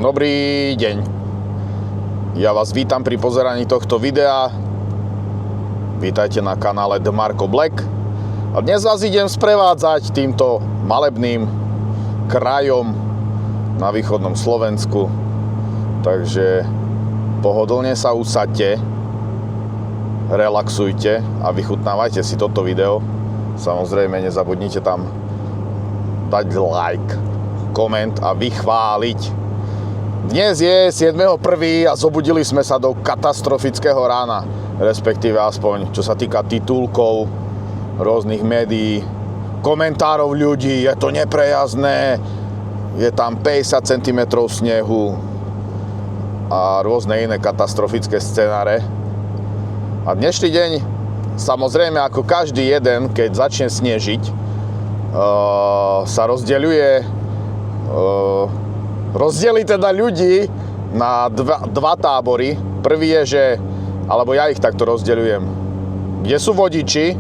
Dobrý deň. Ja vás vítam pri pozeraní tohto videa. Vítajte na kanále The Marko Black. A dnes vás idem sprevádzať týmto malebným krajom na východnom Slovensku. Takže pohodlne sa usaďte, relaxujte a vychutnávajte si toto video. Samozrejme nezabudnite tam dať like, koment a vychváliť. Dnes je 7.1. a zobudili sme sa do katastrofického rána, respektíve aspoň čo sa týka titulkov rôznych médií, komentárov ľudí, je to neprejazdné, je tam 50 cm snehu a rôzne iné katastrofické scenáre. A dnešný deň, samozrejme ako každý jeden, keď začne snežiť, sa rozdeli teda ľudí na dva tábory. Prvý je, že, alebo ja ich takto rozdeľujem, kde sú vodiči,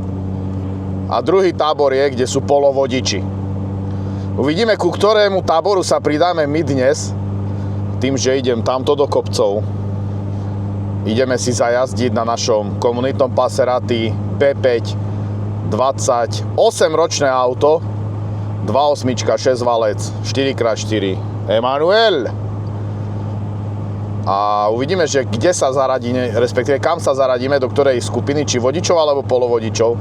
a druhý tábor je, kde sú polovodiči. Uvidíme, ku ktorému táboru sa pridáme my dnes, tým, že idem tamto do kopcov. Ideme si zajazdiť na našom komunitnom Passerati P5 28-ročné auto, 2.8, 6 valec, 4x4 Emanuel. A uvidíme, že kde sa zaradíme, respektíve kam sa zaradíme, do ktorej skupiny, či vodičov alebo polovodičov.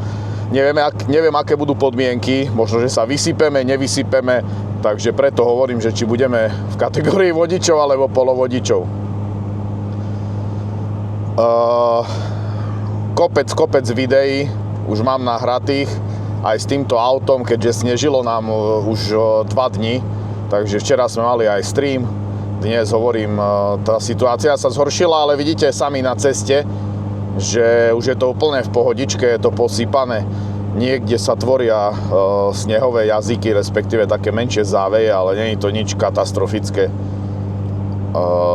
Neviem, aké budú podmienky, možno, že sa vysypeme, nevysypeme, takže preto hovorím, že či budeme v kategórii vodičov alebo polovodičov. Kopec videí už mám nahratých aj s týmto autom, keďže snežilo nám už 2 dni. Takže včera sme mali aj stream, dnes hovorím, tá situácia sa zhoršila, ale vidíte sami na ceste, že už je to úplne v pohodičke, je to posypané. Niekde sa tvoria snehové jazyky, respektíve také menšie záveje, ale nie je to nič katastrofické.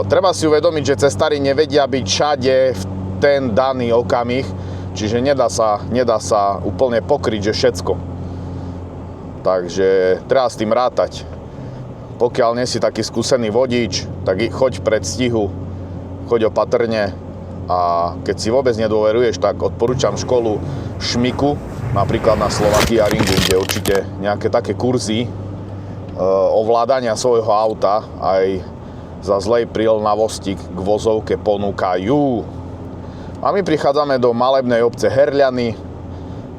Treba si uvedomiť, že cestári nevedia byť všade v ten daný okamih, čiže nedá sa úplne pokryť, že všetko. Takže treba s tým rátať. Pokiaľ nie si taký skúsený vodič, tak choď v predstihu, choď opatrne a keď si vôbec nedôveruješ, tak odporúčam školu Šmiku, napríklad na Slovakia Ringu, kde určite nejaké také kurzy ovládania svojho auta aj za zlej prilnavosti k vozovke ponúkajú. A my prichádzame do malebnej obce Herľany,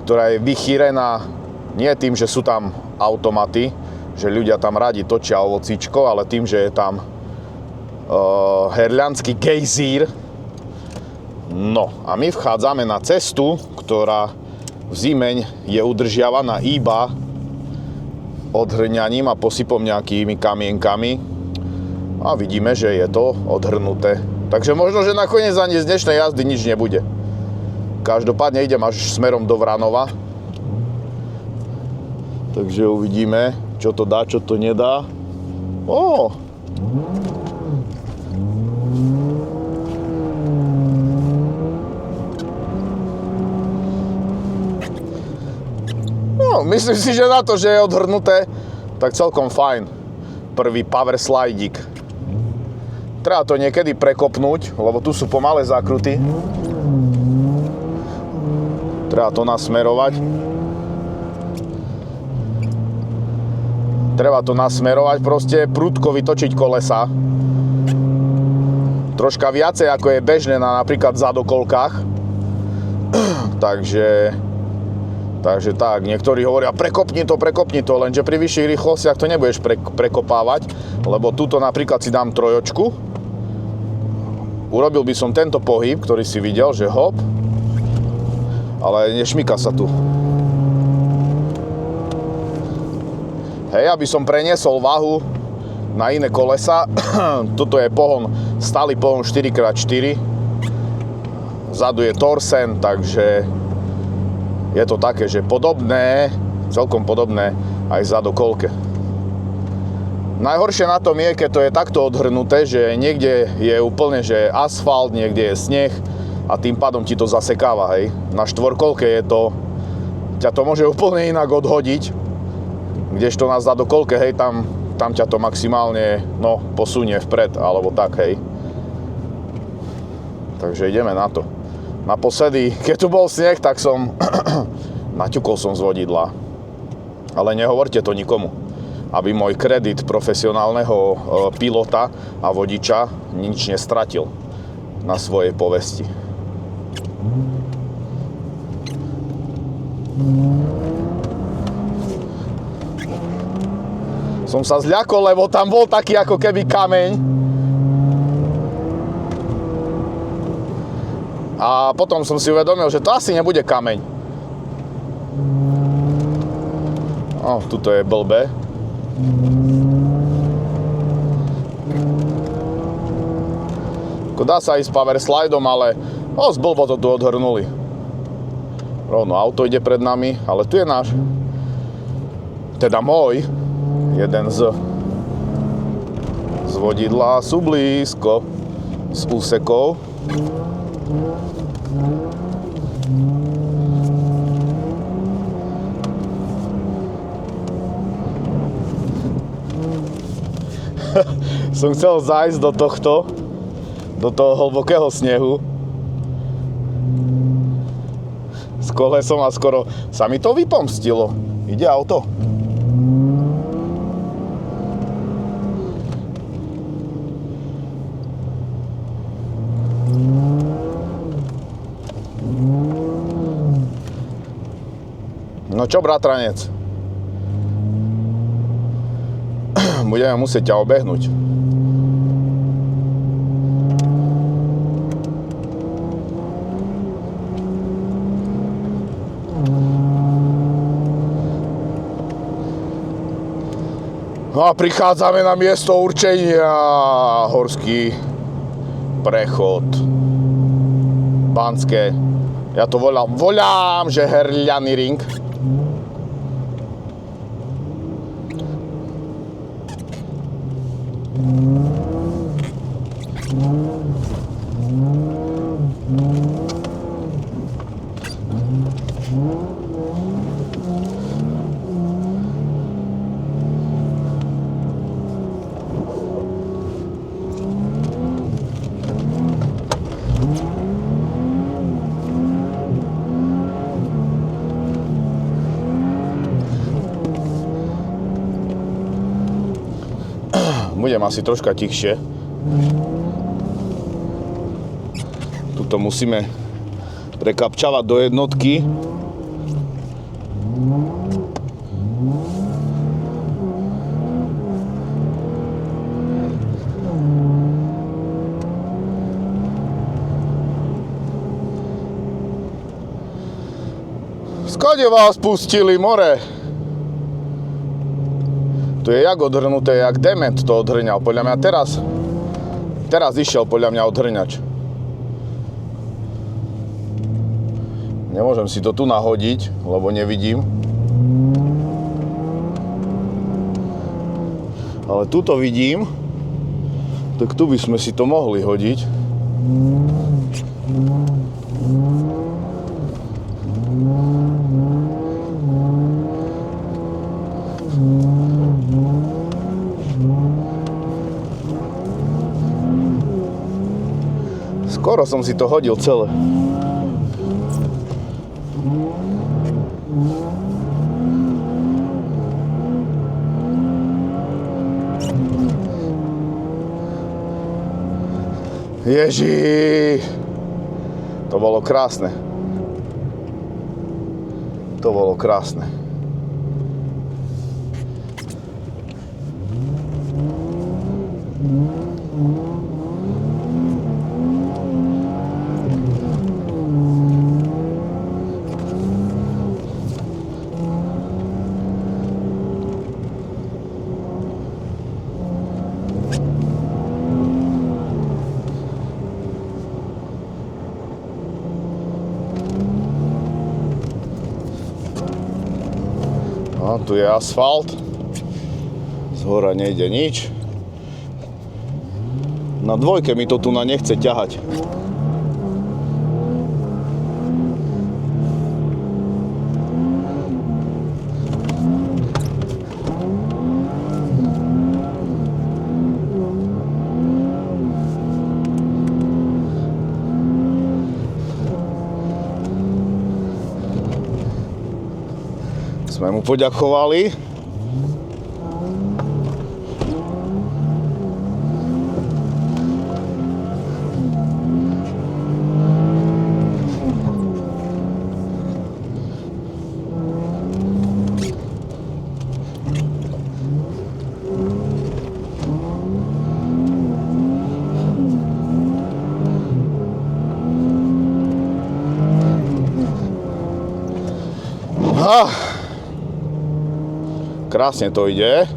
ktorá je vychýrená nie tým, že sú tam automaty, že ľudia tam radi točia ovocíčko, ale tým, že je tam herľanský gejzír. No a my vchádzame na cestu, ktorá v zime je udržiavaná iba odhrňaním a posypom nejakými kamienkami. A vidíme, že je to odhrnuté. Takže možno, že nakoniec ani z dnešnej jazdy nič nebude. Každopádne idem až smerom do Vranova. Takže uvidíme, čo to dá, čo to nedá. Myslím si, že na to, že je odhrnuté, tak celkom fajn. Prvý power slidík. Treba to niekedy prekopnúť, lebo tu sú pomalé zákruty. Treba to nasmerovať. Treba to nasmerovať, proste prudko vytočiť kolesa. Troška viacej, ako je bežné na napríklad zadokolkách. Takže tak, niektorí hovoria prekopni to, lenže pri vyšších rýchlostiach to nebudeš prekopávať, lebo tuto napríklad si dám trojočku. Urobil by som tento pohyb, ktorý si videl, že hop, ale nešmyka sa tu. Hej, aby som preniesol váhu na iné kolesa. Toto je stály pohon 4x4. Vzadu je Torsen, takže je to také, že celkom podobné aj zadokolke. Najhoršie na tom je, keď to je takto odhrnuté, že niekde je úplne že asfalt, niekde je sneh a tým pádom ti to zasekáva, hej. Na štvorkolke ťa to môže úplne inak odhodiť, kdežto na zadokolke, hej, tam tam ťa to maximálne, no, posunie vpred, alebo tak, hej. Takže ideme na to. Naposledy, keď tu bol sneh, tak som naťukol som z vodidla. Ale nehovorte to nikomu, aby môj kredit profesionálneho pilota a vodiča nič nestratil na svojej povesti. Som sa zľakol, lebo tam bol taký ako keby kameň. A potom som si uvedomil, že to asi nebude kameň. Tuto je blbé. Dá sa ísť power slideom, ale zblbo to tu odhrnuli. Rovno auto ide pred nami, ale tu je náš, teda môj, jeden z vodidla sú blízko z úsekov. Som chcel zájsť do toho hlbokého snehu s kolesom a skoro sa mi to vypomstilo. Ide auto. No čo, bratranec? Budeme musieť ťa obehnúť. No a prichádzame na miesto určenia. Horský prechod. Banské. Ja to volám, že Herľaný ring. Budem asi troška tichšie. Tuto musíme prekapčavať do jednotky. Skade vás pustili, more? Tu je jak odhrnuté, jak dement to odhrňal. Podľa mňa teraz išiel podľa mňa odhrňač. Nemôžem si to tu nahodiť, lebo nevidím. Ale tuto vidím, tak tu by sme si to mohli hodiť. Skoro som si to hodil celé. Ježi, to bolo krásne. To bolo krásne. No, tu je asfalt. Zhora nejde nič. Na dvojke mi to tu nechce ťahať. Sme mu poďakovali. Krásne to ide.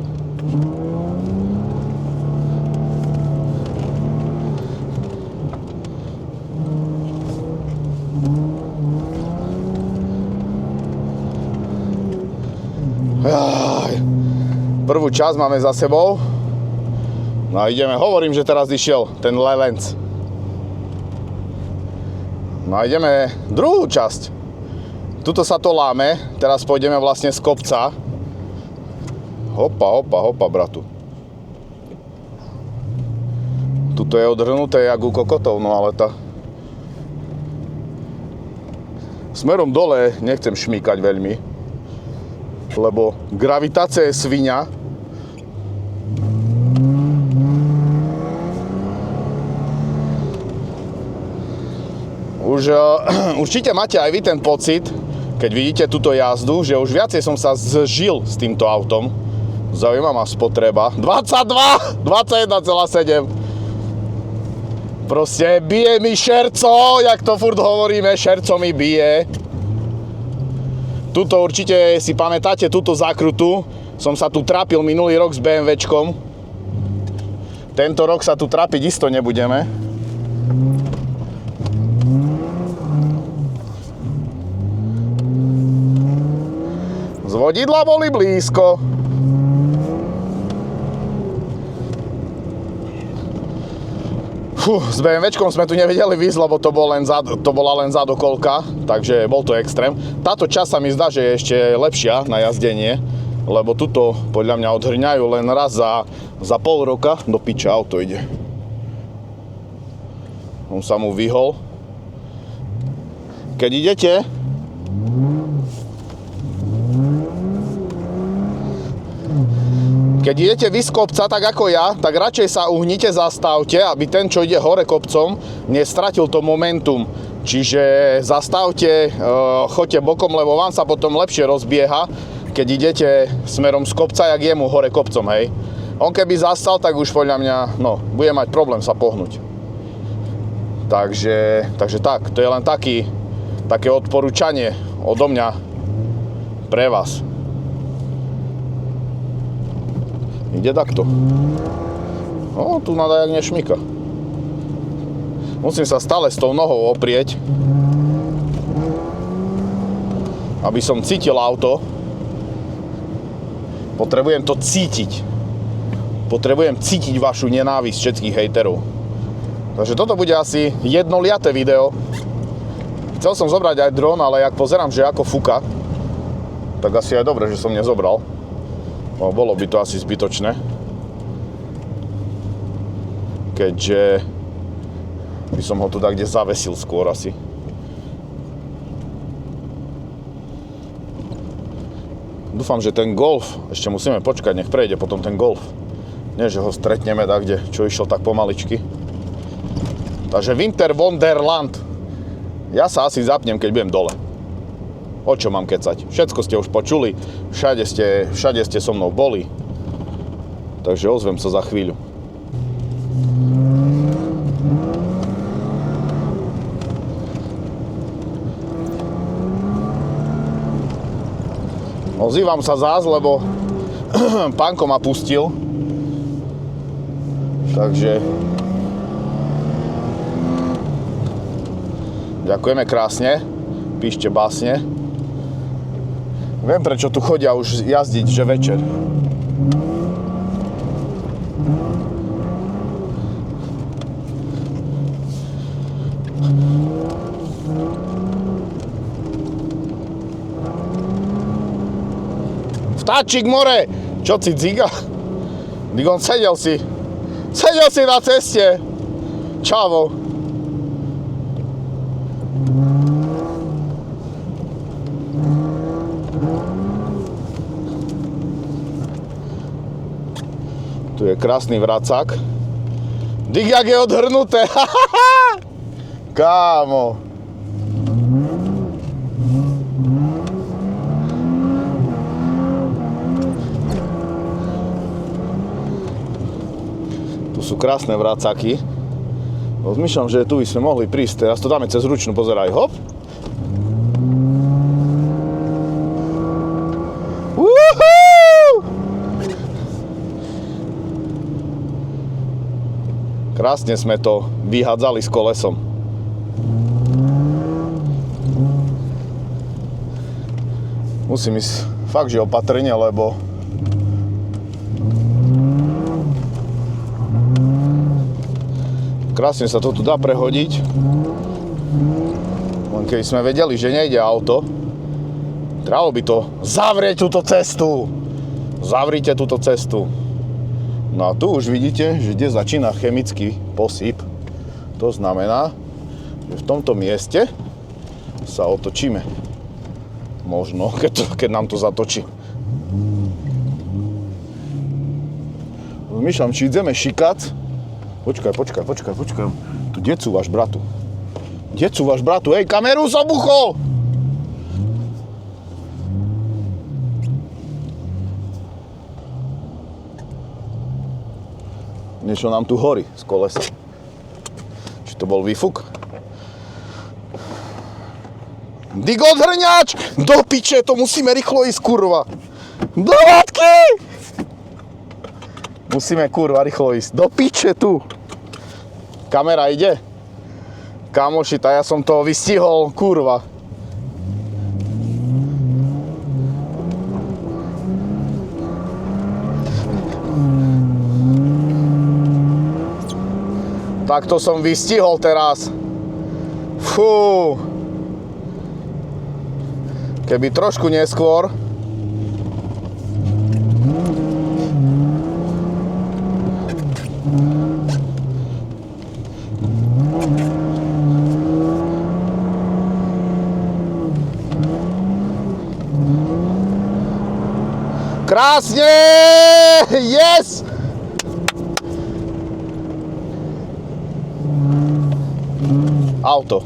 Prvú časť máme za sebou. No a ideme, hovorím, že teraz išiel ten Lelenc. No a ideme druhú časť. Tuto sa to láme, teraz pôjdeme vlastne z kopca. Hopa, bratu. Tuto je odhrnuté jak u kokotov, no ale smerom dole nechcem šmýkať veľmi, lebo gravitácia je sviňa. Určite máte aj vy ten pocit, keď vidíte túto jazdu, že už viacej som sa zžil s týmto autom. Zaujímavá spotreba. 22! 21,7. Proste bije mi šerco, jak to furt hovoríme, šerco mi bije. Tuto určite si pamätáte, túto zákrutu. Som sa tu trápil minulý rok s BMWčkom. Tento rok sa tu trápiť isto nebudeme. Z vodidla boli blízko. S BMWčkom sme tu nevedeli výsť, lebo to bola len zadokolka, takže bol to extrém. Táto časť sa mi zdá, že je ešte lepšia na jazdenie, lebo tuto podľa mňa odhrňajú len raz za pol roka. Do piča auto ide. On sa mu vyhol. Keď idete, keď idete vy z kopca, tak ako ja, tak radšej sa uhnite, zastavte, aby ten, čo ide hore kopcom, nestratil to momentum. Čiže zastavte, choďte bokom, lebo vám sa potom lepšie rozbieha, keď idete smerom z kopca, jak jemu hore kopcom, hej. On keby zastal, tak už podľa mňa, bude mať problém sa pohnúť. Takže tak, to je len také odporúčanie odo mňa pre vás. Ide takto. Tu nadá jak nešmika. Musím sa stále s tou nohou oprieť, aby som cítil auto. Potrebujem to cítiť. Potrebujem cítiť vašu nenávisť všetkých hejterov. Takže toto bude asi jednoliaté video. Chcel som zobrať aj dron, ale jak pozerám, že ako fúka, tak asi aj dobre, že som nezobral. Bolo by to asi zbytočné, keďže by som ho tu tak kde zavesil skôr asi. Dúfam, že ten Golf, ešte musíme počkať, nech prejde potom ten Golf. Nie, že ho stretneme tak kde, čo išiel tak pomaličky. Takže Winter Wonderland. Ja sa asi zapnem, keď budem dole. O čo mám kecať? Všetko ste už počuli, všade ste so mnou boli. Takže ozvem sa za chvíľu. Ozývam sa zás, lebo pánko ma pustil. Takže ďakujeme krásne. Píšte básne. Viem, prečo tu chodia už jazdiť, že večer. Vtáčik more! Čo si ciga? Digon, sedel si na ceste. Čavo. Tu je krásny vracák. Dík, jak je odhrnuté. Kámo. Tu sú krásne vracáky. Rozmýšľam, že tu by sme mohli prísť. Teraz to dáme cez ručnú, pozeraj. Hop. Krásne sme to vyhádzali s kolesom. Musím ísť fakt, že opatrne, lebo krásne sa to tu dá prehodiť. Len keby sme vedeli, že nejde auto, trebalo by to zavrieť túto cestu. Zavrite túto cestu. No a tu už vidíte, že kde začína chemický posyp. To znamená, že v tomto mieste sa otočíme. Možno, keď nám to zatočí. Zmýšľam, či ideme šikať. Počkaj. Tu decúvaš, bratu. Decúvaš, bratu. Hej, kameru zabuchol! Niečo nám tu horí z kolesa. Či to bol výfuk? Dig odhrňač! Do piče, to musíme rýchlo ísť, kurva. Do matky! Musíme, kurva, rýchlo ísť. Do piče tu. Kamera ide? Kamoši, ja som to vystihol, kurva. Tak to som vystihol teraz. Fú. Keby trošku neskôr. Krásne! Yes! Auto.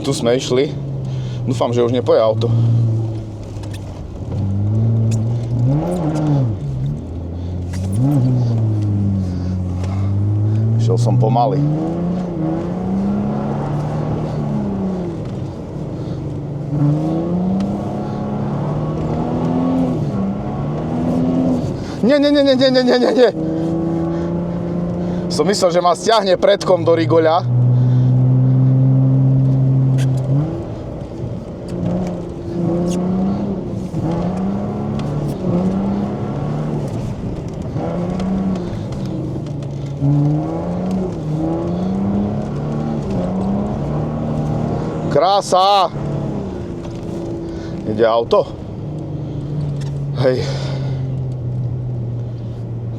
Tu sme išli. Dúfam, že už nepoje auto. Išiel som pomaly. Nie. Som myslel, že ma stiahne predkom do rigoľa. Krása! Ide auto. Hej.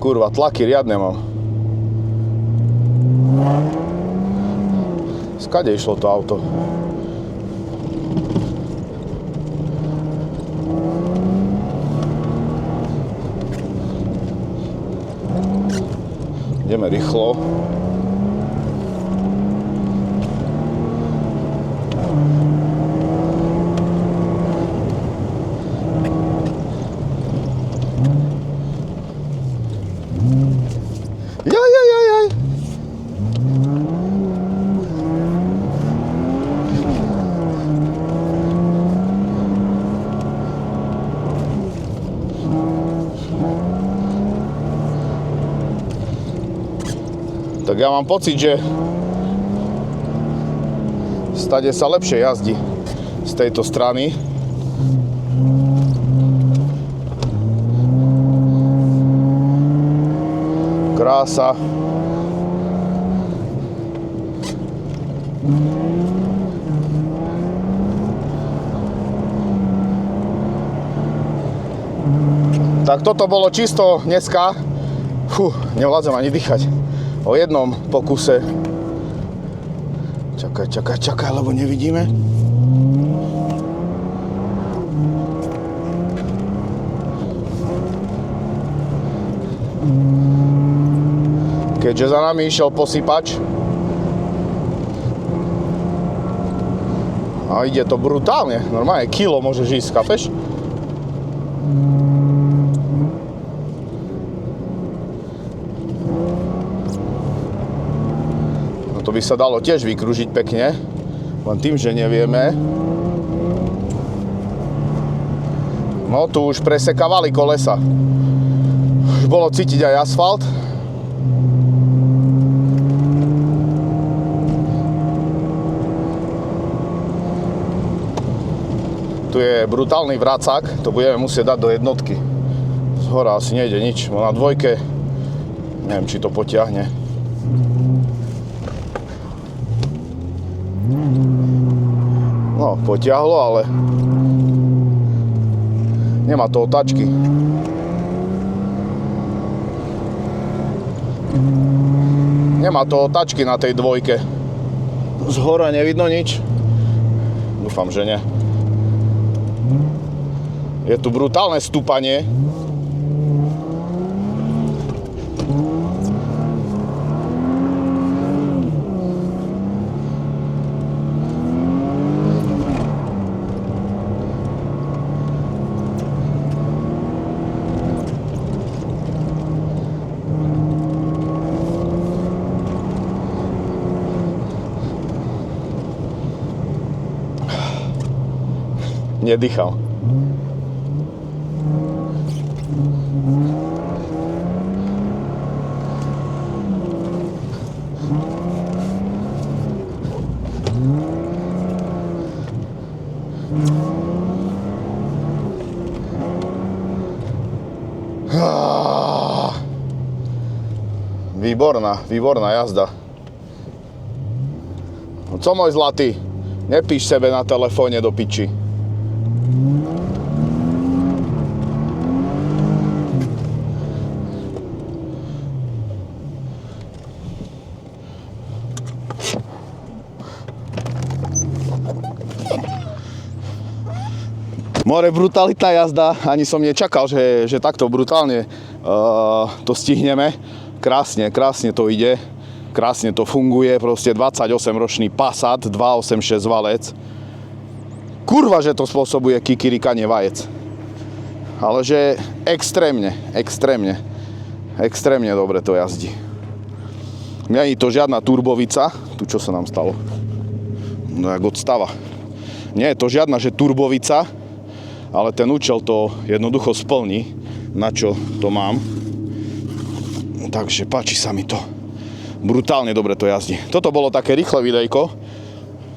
Kurva, tlaky riadne mám. Skade išlo to auto? Ideme rýchlo. Jaj. Tak ja mám pocit, že stade sa lepšie jazdí z tejto strany. Krása. Tak toto bolo čisto dneska. Nevládzem ani dýchať. O jednom pokuse Čakaj, lebo nevidíme. Keďže za nami išiel posypač. A ide to brutálne. Normálne kilo môžeš ísť, chápeš? No to by sa dalo tiež vykružiť pekne. Len tým, že nevieme. No tu už presekávali kolesa. Už bolo cítiť aj asfalt. Tu je brutálny vracák, to budeme musieť dať do jednotky. Z hora asi nejde nič, na dvojke neviem, či to potiahne. No, potiahlo, ale nemá to otáčky. Nemá to otáčky na tej dvojke. Z hora nevidno nič. Dúfam, že nie. Je tu brutálne stúpanie. Nedýchal. Výborná jazda. No co, môj zlatý? Nepíš sebe na telefóne do piči. More, brutalitná jazda, ani som nečakal, že takto brutálne to stihneme. Krásne to ide, krásne to funguje, proste 28-ročný Passat, 286 valec. Kurva, že to spôsobuje kikirikanie vajec. Ale že extrémne dobre to jazdí. Nie je to žiadna turbovica, tu čo sa nám stalo? No jak odstava. Nie je to žiadna, že turbovica, ale ten účel to jednoducho splní, na čo to mám. Takže páči sa mi to. Brutálne dobre to jazdí. Toto bolo také rýchle videjko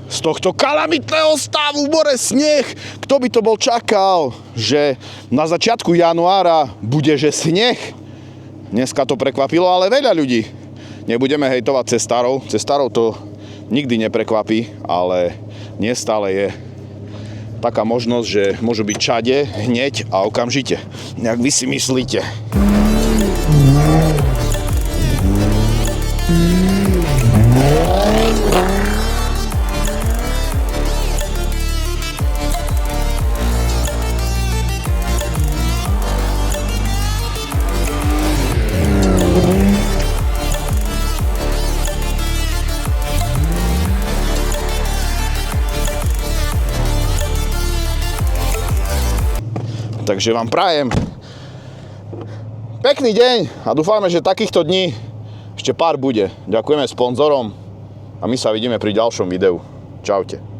z tohto kalamitného stavu, more, sneh. Kto by to bol čakal, že na začiatku januára bude, že sneh. Dneska to prekvapilo, ale veľa ľudí. Nebudeme hejtovať cestárov. Cestárov to nikdy neprekvapí, ale nie stále je taká možnosť, že môžu byť všade, hneď a okamžite. Jak vy si myslíte. Takže vám prajem pekný deň a dúfame, že takýchto dní ešte pár bude. Ďakujeme sponzorom a my sa vidíme pri ďalšom videu. Čaute.